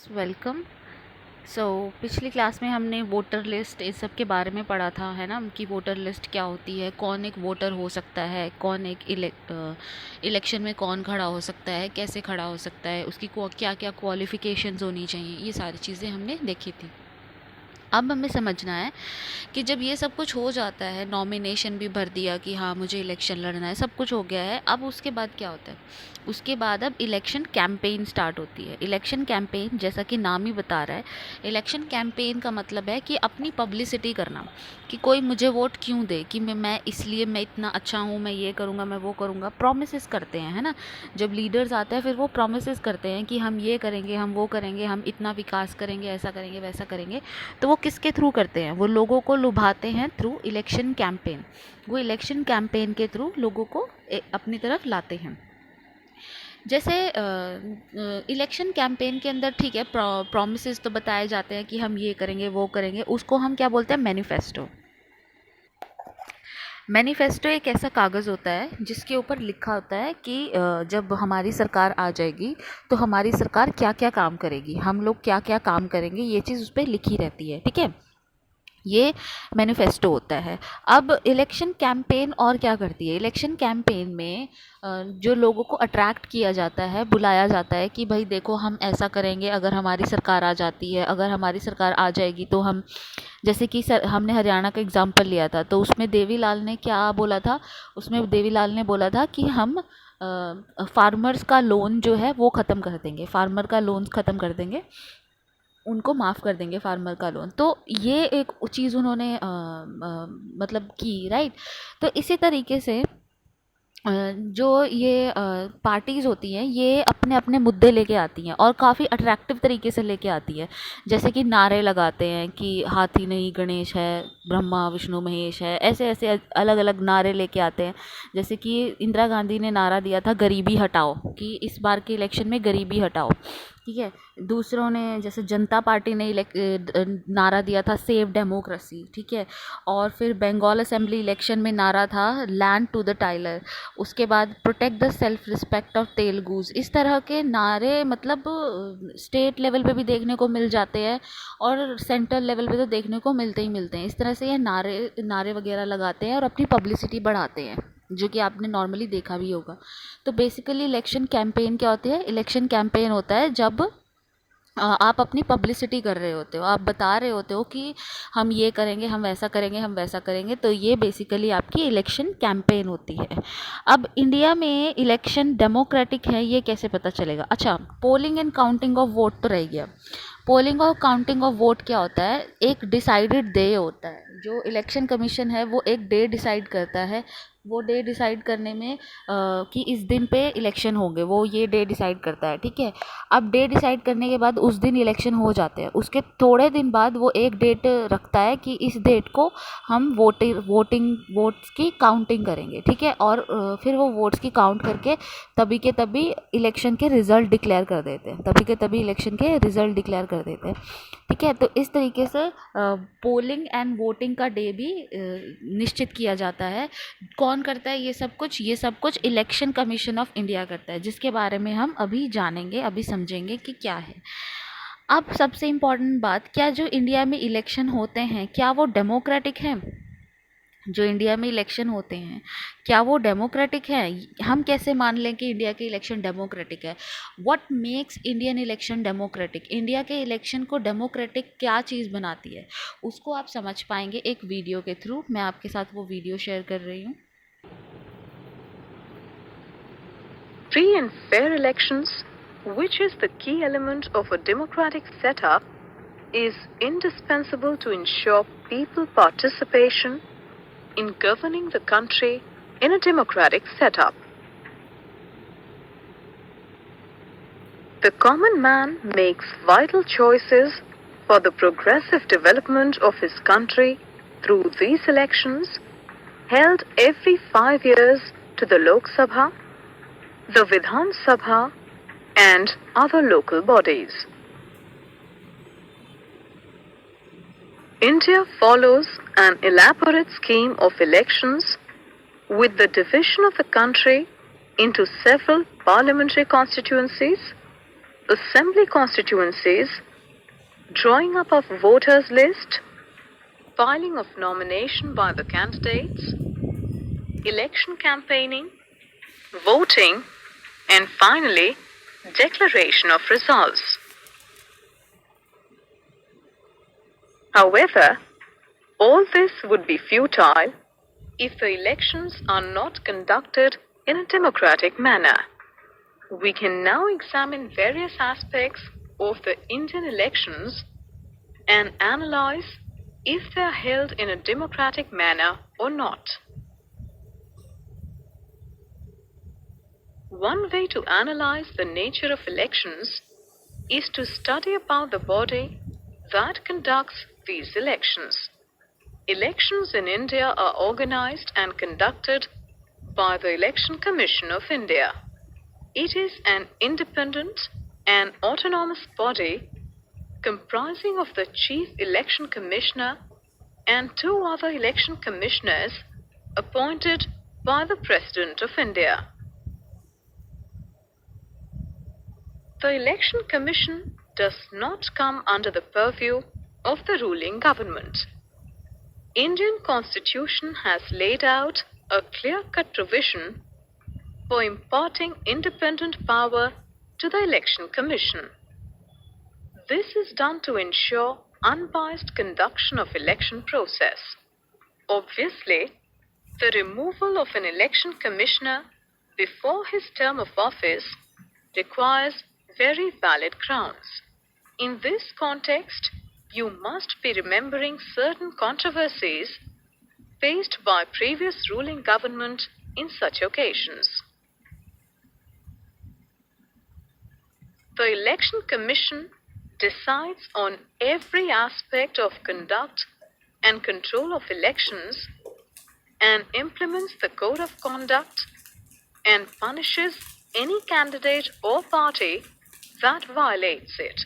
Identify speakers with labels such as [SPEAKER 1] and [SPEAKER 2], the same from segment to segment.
[SPEAKER 1] Welcome. सो पिछली class में हमने वोटर लिस्ट इस सब के बारे में पढ़ा था, है ना, कि वोटर लिस्ट क्या होती है, कौन एक वोटर हो सकता है, कौन एक इलेक्शन में कौन खड़ा हो सकता है, कैसे खड़ा हो सकता है, उसकी क्या क्या क्वालिफ़िकेशंस होनी चाहिए, ये सारी चीज़ें हमने देखी थी। अब हमें समझना है कि जब ये सब कुछ हो जाता है, नॉमिनेशन भी भर दिया कि हाँ मुझे इलेक्शन लड़ना है, सब कुछ हो गया है, अब उसके बाद क्या होता है? उसके बाद अब इलेक्शन कैंपेन स्टार्ट होती है। इलेक्शन कैंपेन, जैसा कि नाम ही बता रहा है, इलेक्शन कैंपेन का मतलब है कि अपनी पब्लिसिटी करना, कि कोई मुझे वोट क्यों दे, कि मैं इसलिए मैं इतना अच्छा हूँ, मैं ये करूँगा, मैं वो करूँगा। प्रोमिस करते हैं, है ना। जब लीडर्स आते हैं फिर वो प्रोमिस करते हैं कि हम ये करेंगे, हम वो करेंगे, हम इतना विकास करेंगे, ऐसा करेंगे, वैसा करेंगे। तो वो किसके थ्रू करते हैं? वो लोगों को लुभाते हैं थ्रू इलेक्शन कैंपेन। वो इलेक्शन कैंपेन के थ्रू लोगों को अपनी तरफ लाते हैं। जैसे इलेक्शन कैंपेन के अंदर, ठीक है, प्रॉमिसेस तो बताए जाते हैं कि हम ये करेंगे, वो करेंगे, उसको हम क्या बोलते हैं? मैनिफेस्टो। मैनिफेस्टो एक ऐसा कागज़ होता है जिसके ऊपर लिखा होता है कि जब हमारी सरकार आ जाएगी तो हमारी सरकार क्या क्या काम करेगी, हम लोग क्या क्या काम करेंगे, ये चीज़ उस पर लिखी रहती है, ठीक है। ये मैनिफेस्टो होता है। अब इलेक्शन कैंपेन और क्या करती है? इलेक्शन कैंपेन में जो लोगों को अट्रैक्ट किया जाता है, बुलाया जाता है कि भाई देखो हम ऐसा करेंगे, अगर हमारी सरकार आ जाती है, अगर हमारी सरकार आ जाएगी तो हम, जैसे कि हमने हरियाणा का एग्जाम्पल लिया था, तो उसमें देवीलाल ने क्या बोला था? उसमें देवीलाल ने बोला था कि हम फार्मर्स का लोन जो है वो ख़त्म कर देंगे, फार्मर का लोन ख़त्म कर देंगे, उनको माफ़ कर देंगे फार्मर का लोन। तो ये एक चीज़ उन्होंने मतलब की, राइट। तो इसी तरीके से जो ये पार्टीज़ होती हैं, ये अपने अपने मुद्दे लेके आती हैं और काफ़ी अट्रैक्टिव तरीके से लेके आती है। जैसे कि नारे लगाते हैं कि हाथी नहीं गणेश है, ब्रह्मा विष्णु महेश है, ऐसे ऐसे अलग अलग नारे लेके आते हैं। जैसे कि इंदिरा गांधी ने नारा दिया था गरीबी हटाओ, कि इस बार के इलेक्शन में गरीबी हटाओ, ठीक है। दूसरों ने, जैसे जनता पार्टी ने नारा दिया था सेव डेमोक्रेसी, ठीक है। और फिर बंगाल असेंबली इलेक्शन में नारा था लैंड टू द टाइलर। उसके बाद protect the self respect of Telugus. इस तरह के नारे मतलब स्टेट लेवल पे भी देखने को मिल जाते हैं और सेंट्रल लेवल पे तो देखने को मिलते ही मिलते हैं। इस तरह से ये नारे नारे वगैरह लगाते हैं और अपनी पब्लिसिटी बढ़ाते हैं, जो कि आपने नॉर्मली देखा भी होगा। तो बेसिकली इलेक्शन कैंपेन क्या होती है? इलेक्शन कैंपेन होता है जब आप अपनी पब्लिसिटी कर रहे होते हो, आप बता रहे होते हो कि हम ये करेंगे, हम वैसा करेंगे, हम वैसा करेंगे। तो ये बेसिकली आपकी इलेक्शन कैंपेन होती है। अब इंडिया में इलेक्शन डेमोक्रेटिक है ये कैसे पता चलेगा? अच्छा, polling and counting of vote तो रह गया। पोलिंग और काउंटिंग ऑफ वोट क्या होता है? एक डिसाइडेड डे होता है, जो इलेक्शन कमीशन है वो एक डे डिसाइड करता है। वो डे डिसाइड करने में कि इस दिन पे इलेक्शन होंगे, वो ये डे डिसाइड करता है, ठीक है। अब डे डिसाइड करने के बाद उस दिन इलेक्शन हो जाते हैं, उसके थोड़े दिन बाद वो एक डेट रखता है कि इस डेट को हम वोटिंग वोट्स की काउंटिंग करेंगे, ठीक है। और फिर वो वोट्स की काउंट करके तभी के तभी इलेक्शन के रिज़ल्ट डिक्लेयर कर देते हैं, तभी के तभी इलेक्शन के रिज़ल्ट डिक्लेयर कर देते हैं, ठीक है। तो इस तरीके से पोलिंग एंड वोटिंग का डे भी निश्चित किया जाता है। कौन करता है ये सब कुछ? ये सब कुछ इलेक्शन कमीशन ऑफ इंडिया करता है, जिसके बारे में हम अभी जानेंगे, अभी समझेंगे कि क्या है। अब सबसे इम्पॉर्टेंट बात, क्या जो इंडिया में इलेक्शन होते हैं क्या वो डेमोक्रेटिक हैं? जो इंडिया में इलेक्शन होते हैं क्या वो डेमोक्रेटिक है? हम कैसे मान लें कि इंडिया के इलेक्शन डेमोक्रेटिक है? What makes Indian election democratic? India के इलेक्शन को डेमोक्रेटिक क्या चीज़ बनाती है, उसको आप समझ पाएंगे एक वीडियो के थ्रू। मैं आपके साथ वो वीडियो शेयर कर रही हूँ।
[SPEAKER 2] Free and fair elections, which is the key element of a democratic setup, is indispensable to ensure people participation in governing the country in a democratic setup. The common man makes vital choices for the progressive development of his country through these elections held every 5 years to the Lok Sabha, the Vidhan Sabha and other local bodies. India follows an elaborate scheme of elections with the division of the country into several parliamentary constituencies, assembly constituencies, drawing up of voters list, filing of nomination by the candidates, election campaigning, voting, and finally, declaration of results. However, all this would be futile if the elections are not conducted in a democratic manner. We can now examine various aspects of the Indian elections and analyze if they are held in a democratic manner or not. One way to analyze the nature of elections is to study about the body that conducts these elections. Elections in India are organized and conducted by the Election Commission of India. It is an independent and autonomous body comprising of the Chief Election Commissioner and 2 other election commissioners appointed by the President of India. The Election Commission does not come under the purview of the ruling government. Indian Constitution has laid out a clear-cut provision for imparting independent power to the Election Commission. This is done to ensure unbiased conduction of election process. Obviously, the removal of an election commissioner before his term of office requires very valid grounds. In this context, you must be remembering certain controversies faced by previous ruling government in such occasions. The Election Commission decides on every aspect of conduct and control of elections and implements the code of conduct and punishes any candidate or party that violates it.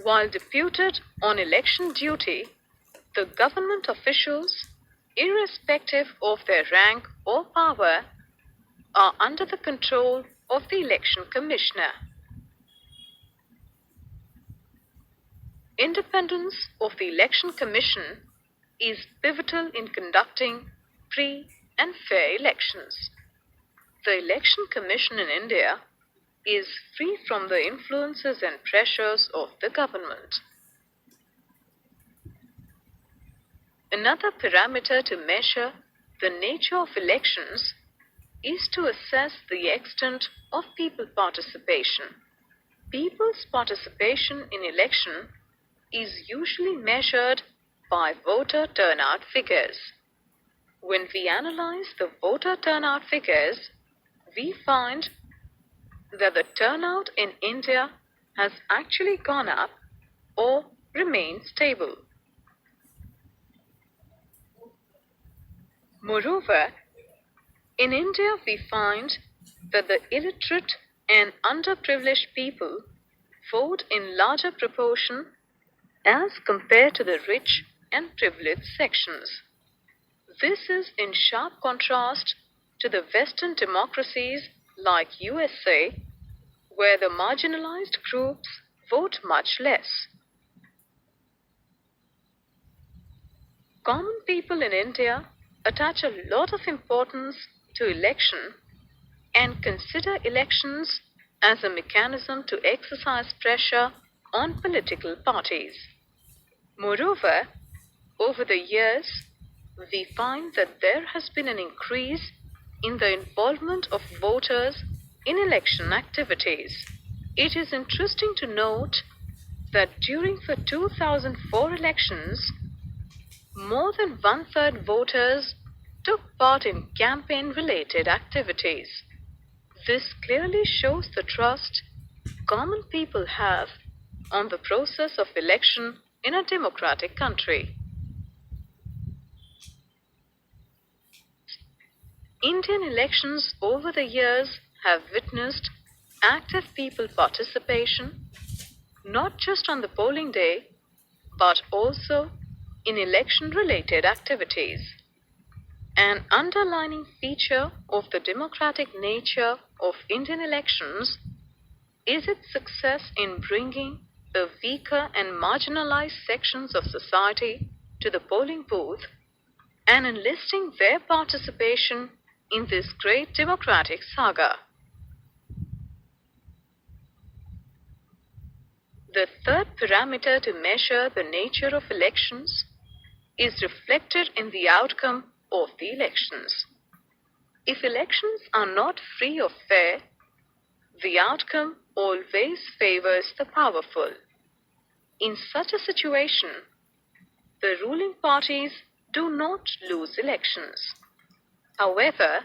[SPEAKER 2] While deputed on election duty, the government officials, irrespective of their rank or power, are under the control of the Election Commissioner. Independence of the Election Commission is pivotal in conducting free and fair elections. The Election Commission in India is free from the influences and pressures of the government. Another parameter to measure the nature of elections is to assess the extent of people participation. People's participation in election is usually measured by voter turnout figures. When we analyze the voter turnout figures, we find that the turnout in India has actually gone up or remained stable. Moreover, in India we find that the illiterate and underprivileged people vote in larger proportion as compared to the rich and privileged sections. This is in sharp contrast to the Western democracies like USA, where the marginalized groups vote much less. Common people in India attach a lot of importance to election and consider elections as a mechanism to exercise pressure on political parties. Moreover, over the years, we find that there has been an increase in the involvement of voters in election activities. It is interesting to note that during the 2004 elections, more than 1/3 voters took part in campaign-related activities. This clearly shows the trust common people have on the process of election in a democratic country. Indian elections over the years have witnessed active people participation, not just on the polling day, but also in election-related activities. An underlining feature of the democratic nature of Indian elections is its success in bringing the weaker and marginalized sections of society to the polling booth and enlisting their participation in this great democratic saga. The third parameter to measure the nature of elections is reflected in the outcome of the elections. If elections are not free or fair, the outcome always favors the powerful. In such a situation, the ruling parties do not lose elections. However,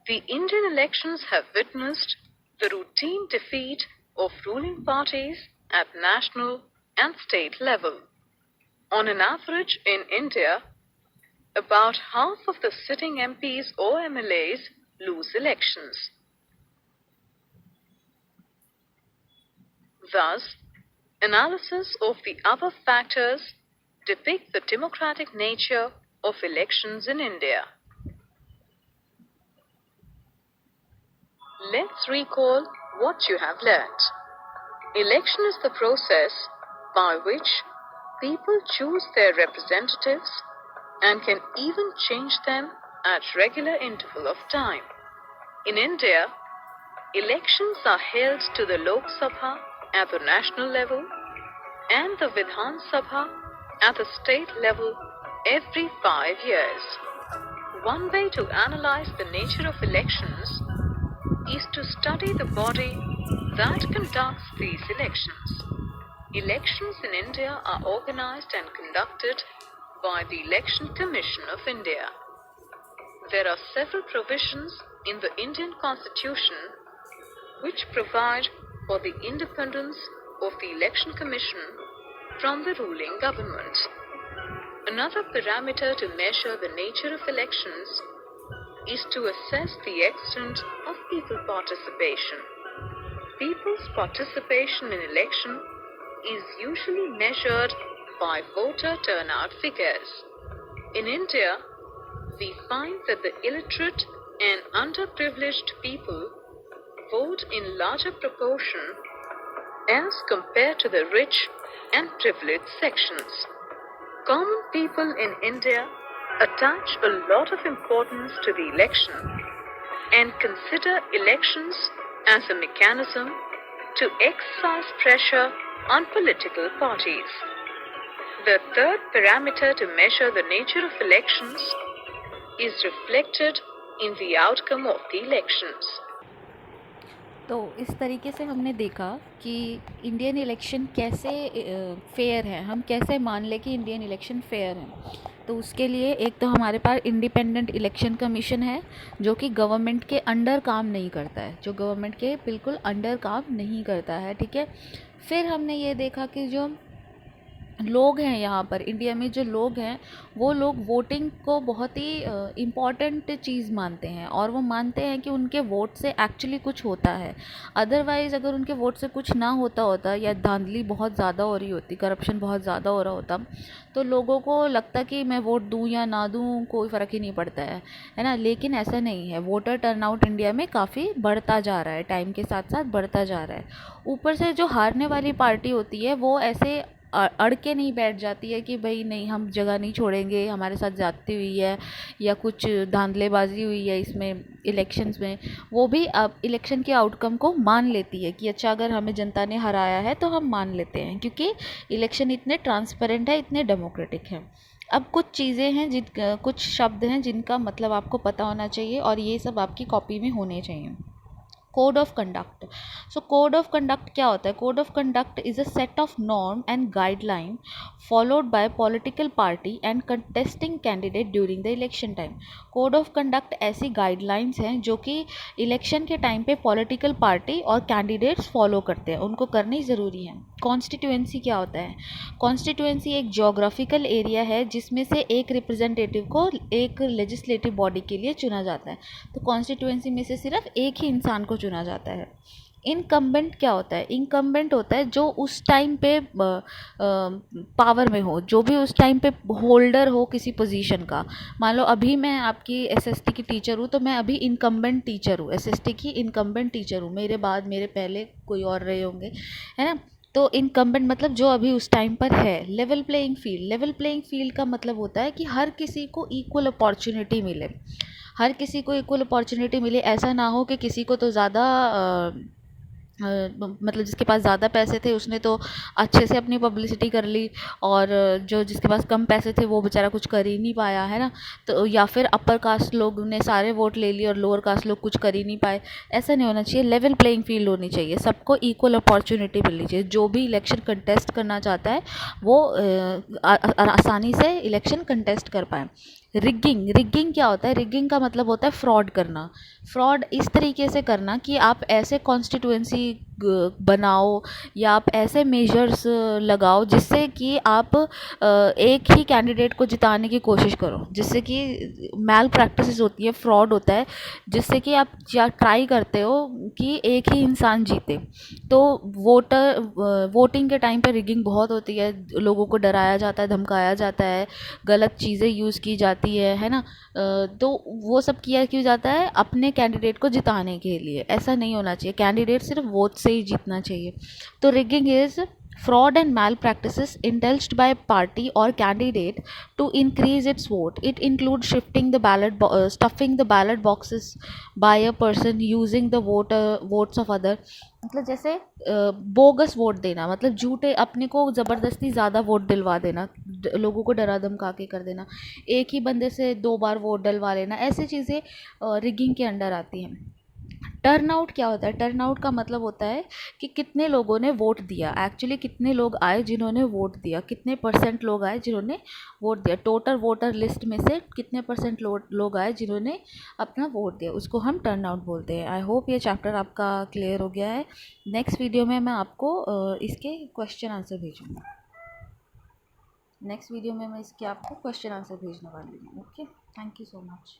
[SPEAKER 2] the Indian elections have witnessed the routine defeat of ruling parties at national and state level. On an average in India, about half of the sitting MPs or MLAs lose elections. Thus, analysis of the above factors depict the democratic nature of elections in India. Let's recall what you have learnt. Election is the process by which people choose their representatives and can even change them at regular interval of time. In India, elections are held to the Lok Sabha at the national level and the Vidhan Sabha at the state level every 5 years. One way to analyze the nature of elections is to study the body that conducts these elections. Elections in India are organized and conducted by the Election Commission of India. There are several provisions in the Indian Constitution which provide for the independence of the Election Commission from the ruling government. Another parameter to measure the nature of elections is to assess the extent of people participation. People's participation in election is usually measured by voter turnout figures. In India, we find that the illiterate and underprivileged people vote in larger proportion as compared to the rich and privileged sections. Common people in India attach a lot of importance to the election and consider elections as a mechanism to exercise pressure on political parties. The third parameter to measure the nature of elections is reflected in the outcome of the elections.
[SPEAKER 1] तो इस तरीके से हमने देखा कि Indian election कैसे fair है, हम कैसे मान लें कि इंडियन इलेक्शन फेयर है। तो उसके लिए एक तो हमारे पास इंडिपेंडेंट इलेक्शन कमीशन है जो कि गवर्नमेंट के अंडर काम नहीं करता है, जो गवर्नमेंट के बिल्कुल अंडर काम नहीं करता है, ठीक है। फिर हमने ये देखा कि जो लोग हैं यहाँ पर इंडिया में, जो लोग हैं वो लोग वोटिंग को बहुत ही इम्पॉर्टेंट चीज़ मानते हैं और वो मानते हैं कि उनके वोट से एक्चुअली कुछ होता है। अदरवाइज़ अगर उनके वोट से कुछ ना होता या धांधली बहुत ज़्यादा हो रही होती, करप्शन बहुत ज़्यादा हो रहा होता, तो लोगों को लगता कि मैं वोट दूँ या ना दूँ कोई फ़र्क ही नहीं पड़ता है ना। लेकिन ऐसा नहीं है। वोटर टर्नआउट इंडिया में काफ़ी बढ़ता जा रहा है, टाइम के साथ साथ बढ़ता जा रहा है। ऊपर से जो हारने वाली पार्टी होती है वो ऐसे अड़ के नहीं बैठ जाती है कि भाई नहीं हम जगह नहीं छोड़ेंगे, हमारे साथ जाती हुई है या कुछ धांधलेबाजी हुई है इसमें इलेक्शंस में। वो भी अब इलेक्शन के आउटकम को मान लेती है कि अच्छा अगर हमें जनता ने हराया है तो हम मान लेते हैं, क्योंकि इलेक्शन इतने ट्रांसपेरेंट है, इतने डेमोक्रेटिक है। अब कुछ चीज़ें हैं कुछ शब्द हैं जिनका मतलब आपको पता होना चाहिए और ये सब आपकी कॉपी में होने चाहिए। Code of conduct. So code of conduct क्या होता है? Code of conduct is a set of norm and guideline followed by political party and contesting candidate during the election time. Code of conduct ऐसी guidelines हैं जो कि election के time पे political party और कैंडिडेट्स फॉलो करते हैं, उनको करनी ज़रूरी है। कॉन्स्टिट्यूएंसी क्या होता है? कॉन्स्टिट्यूएंसी एक जोग्राफिकल एरिया है जिसमें से एक रिप्रेजेंटेटिव को एक लेजिस्लेटिव बॉडी के लिए चुना जाता है। तो कॉन्स्टिट्यूएंसी में से सिर्फ एक ही इंसान को चुना जाता है। इनकम्बेंट क्या होता है? इनकम्बेंट होता है जो उस टाइम पे पावर में हो, जो भी उस टाइम पे होल्डर हो किसी पोजीशन का। मान लो अभी मैं आपकी एसएसटी की टीचर हूँ, तो मैं अभी इनकम्बेंट टीचर हूँ, एसएसटी की इनकम्बेंट टीचर हूँ, मेरे बाद मेरे पहले कोई और रहे होंगे, है ना। तो इनकम्बेंट मतलब जो अभी उस टाइम पर है। Level playing field, level playing field का मतलब होता है कि हर किसी को इक्वल अपॉर्चुनिटी मिले, हर किसी को इक्वल अपॉर्चुनिटी मिले। ऐसा ना हो कि किसी को तो ज़्यादा मतलब जिसके पास ज़्यादा पैसे थे उसने तो अच्छे से अपनी पब्लिसिटी कर ली, और जो जिसके पास कम पैसे थे वो बेचारा कुछ कर ही नहीं पाया, है ना। तो या फिर अपर कास्ट लोग ने सारे वोट ले लिए और लोअर कास्ट लोग कुछ कर ही नहीं पाए। ऐसा नहीं होना चाहिए, लेवल प्लेइंग फील्ड होनी चाहिए, सबको इक्वल अपॉर्चुनिटी मिलनी चाहिए। जो भी इलेक्शन कंटेस्ट करना चाहता है वो आसानी से इलेक्शन कंटेस्ट कर पाए। रिगिंग, रिगिंग क्या होता है? रिगिंग का मतलब होता है फ्रॉड करना। फ्रॉड इस तरीके से करना कि आप ऐसे कॉन्स्टिट्यूएंसी बनाओ या आप ऐसे मेजर्स लगाओ जिससे कि आप एक ही कैंडिडेट को जिताने की कोशिश करो, जिससे कि मैल प्रैक्टिसेस होती है, फ्रॉड होता है, जिससे कि आप या ट्राई करते हो कि एक ही इंसान जीते। तो वोटिंग के टाइम पे रिगिंग बहुत होती है, लोगों को डराया जाता है, धमकाया जाता है, गलत चीज़ें यूज़ की जाती है ना। तो वो सब किया क्यों जाता है? अपने कैंडिडेट को जिताने के लिए। ऐसा नहीं होना चाहिए, कैंडिडेट सिर्फ वोट से ही जीतना चाहिए। तो rigging is fraud and malpractices indulged by a party or candidate to increase its vote. It includes shifting the stuffing the ballot boxes by a person using the votes of other. मतलब जैसे bogus vote देना, मतलब झूठे, अपने को ज़बरदस्ती ज़्यादा vote दिलवा देना, लोगों को डरा धमका के कर देना, एक ही बंदे से 2 बार वोट डलवा लेना, ऐसी चीज़ें रिगिंग के अंडर आती हैं। टर्न आउट क्या होता है? टर्न आउट का मतलब होता है कि कितने लोगों ने वोट दिया, एक्चुअली कितने लोग आए जिन्होंने वोट दिया, कितने परसेंट लोग आए जिन्होंने वोट दिया, टोटल वोटर लिस्ट में से कितने परसेंट लोग आए जिन्होंने अपना वोट दिया, उसको हम टर्न आउट बोलते हैं। आई होप ये चैप्टर आपका क्लियर हो गया है। नेक्स्ट वीडियो में मैं आपको इसके क्वेश्चन आंसर भेजूँगी। नेक्स्ट वीडियो में मैं इसके आपको क्वेश्चन आंसर भेजने वाली हूँ। Okay, thank you so much.